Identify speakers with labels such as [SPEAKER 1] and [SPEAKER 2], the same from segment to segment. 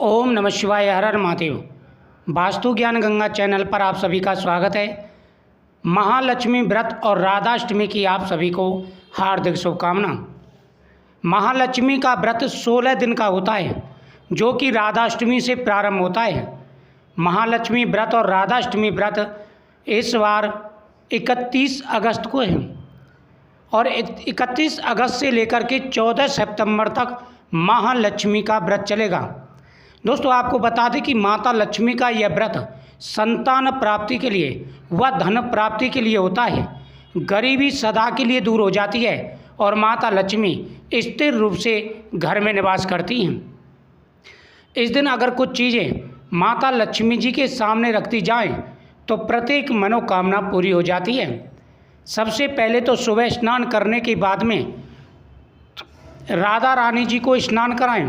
[SPEAKER 1] ओम नमः शिवाय। हर हर महादेव। वास्तु ज्ञान गंगा चैनल पर आप सभी का स्वागत है। महालक्ष्मी व्रत और राधाष्टमी की आप सभी को हार्दिक शुभकामना। महालक्ष्मी का व्रत 16 दिन का होता है, जो कि राधाष्टमी से प्रारंभ होता है। महालक्ष्मी व्रत और राधाष्टमी व्रत इस बार 31 अगस्त को है और 31 अगस्त से लेकर के 14 सितंबर तक महालक्ष्मी का व्रत चलेगा। दोस्तों, आपको बता दें कि माता लक्ष्मी का यह व्रत संतान प्राप्ति के लिए व धन प्राप्ति के लिए होता है। गरीबी सदा के लिए दूर हो जाती है और माता लक्ष्मी स्थिर रूप से घर में निवास करती हैं। इस दिन अगर कुछ चीज़ें माता लक्ष्मी जी के सामने रखती जाएं तो प्रत्येक मनोकामना पूरी हो जाती है। सबसे पहले तो सुबह स्नान करने के बाद में राधा रानी जी को स्नान कराएं।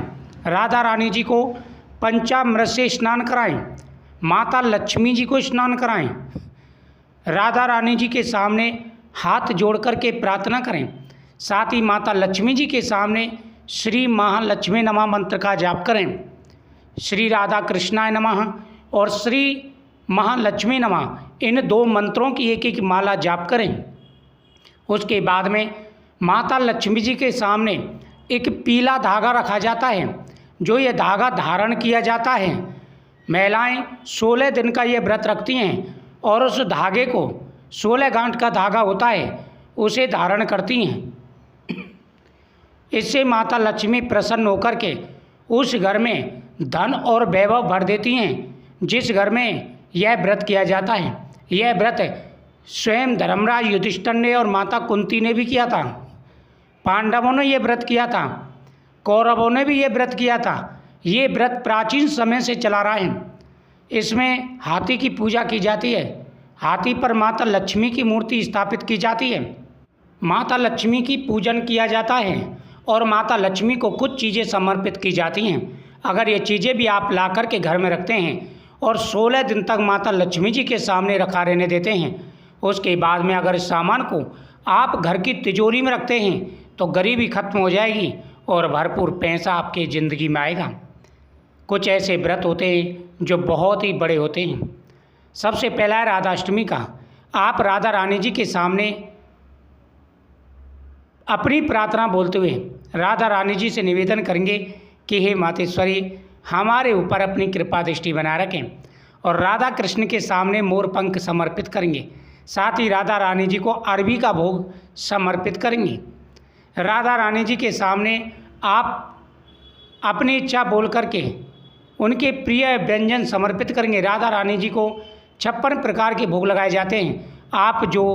[SPEAKER 1] राधा रानी जी को पंचामृत से स्नान कराएं। माता लक्ष्मी जी को स्नान कराएं। राधा रानी जी के सामने हाथ जोड़ कर के प्रार्थना करें। साथ ही माता लक्ष्मी जी के सामने श्री महालक्ष्मी नमः मंत्र का जाप करें। श्री राधा कृष्णाय नमः और श्री महालक्ष्मी नमः इन दो मंत्रों की एक एक माला जाप करें। उसके बाद में माता लक्ष्मी जी के सामने एक पीला धागा रखा जाता है, जो ये धागा धारण किया जाता है। महिलाएं 16 दिन का ये व्रत रखती हैं और उस धागे को 16 गांठ का धागा होता है, उसे धारण करती हैं। इससे माता लक्ष्मी प्रसन्न होकर के उस घर में धन और वैभव भर देती हैं, जिस घर में यह व्रत किया जाता है। यह व्रत स्वयं धर्मराज युधिष्ठिर ने और माता कुंती ने भी किया था। पांडवों ने यह व्रत किया था, कौरवों ने भी ये व्रत किया था। ये व्रत प्राचीन समय से चला रहा है। इसमें हाथी की पूजा की जाती है। हाथी पर माता लक्ष्मी की मूर्ति स्थापित की जाती है। माता लक्ष्मी की पूजन किया जाता है और माता लक्ष्मी को कुछ चीज़ें समर्पित की जाती हैं। अगर ये चीज़ें भी आप ला कर के घर में रखते हैं और 16 दिन तक माता लक्ष्मी जी के सामने रखा रहने देते हैं, उसके बाद में अगर इस सामान को आप घर की तिजोरी में रखते हैं तो गरीबी खत्म हो जाएगी और भरपूर पैसा आपकी ज़िंदगी में आएगा। कुछ ऐसे व्रत होते हैं जो बहुत ही बड़े होते हैं। सबसे पहला है राधाष्टमी का। आप राधा रानी जी के सामने अपनी प्रार्थना बोलते हुए राधा रानी जी से निवेदन करेंगे कि हे मातेश्वरी, हमारे ऊपर अपनी कृपा दृष्टि बनाए रखें, और राधा कृष्ण के सामने मोर पंख समर्पित करेंगे। साथ ही राधा रानी जी को अरबी का भोग समर्पित करेंगे। राधा रानी जी के सामने आप अपनी इच्छा बोल करके उनके प्रिय व्यंजन समर्पित करेंगे। राधा रानी जी को 56 प्रकार के भोग लगाए जाते हैं। आप जो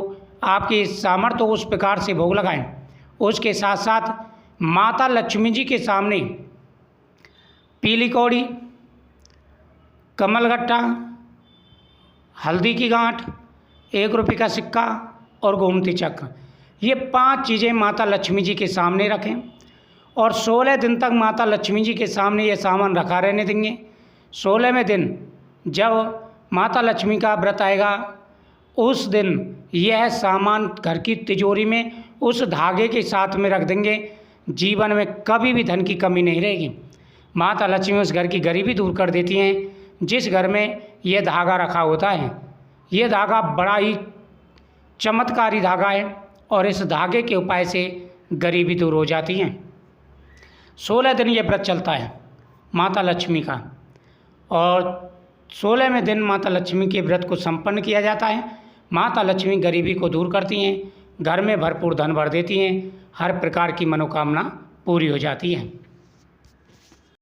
[SPEAKER 1] आपकी सामर्थ्य हो उस प्रकार से भोग लगाएं। उसके साथ साथ माता लक्ष्मी जी के सामने पीली कौड़ी, कमलगट्टा, हल्दी की गांठ, 1 रुपये का सिक्का और गोमती चक्र, ये 5 चीज़ें माता लक्ष्मी जी के सामने रखें और 16 दिन तक माता लक्ष्मी जी के सामने ये सामान रखा रहने देंगे। 16वें दिन जब माता लक्ष्मी का व्रत आएगा, उस दिन यह सामान घर की तिजोरी में उस धागे के साथ में रख देंगे। जीवन में कभी भी धन की कमी नहीं रहेगी। माता लक्ष्मी उस घर की गरीबी दूर कर देती हैं जिस घर में यह धागा रखा होता है। ये धागा बड़ा ही चमत्कारी धागा है और इस धागे के उपाय से गरीबी दूर हो जाती है। 16 दिन ये व्रत चलता है माता लक्ष्मी का, और 16वें दिन माता लक्ष्मी के व्रत को संपन्न किया जाता है। माता लक्ष्मी गरीबी को दूर करती हैं, घर में भरपूर धन भर देती हैं, हर प्रकार की मनोकामना पूरी हो जाती है।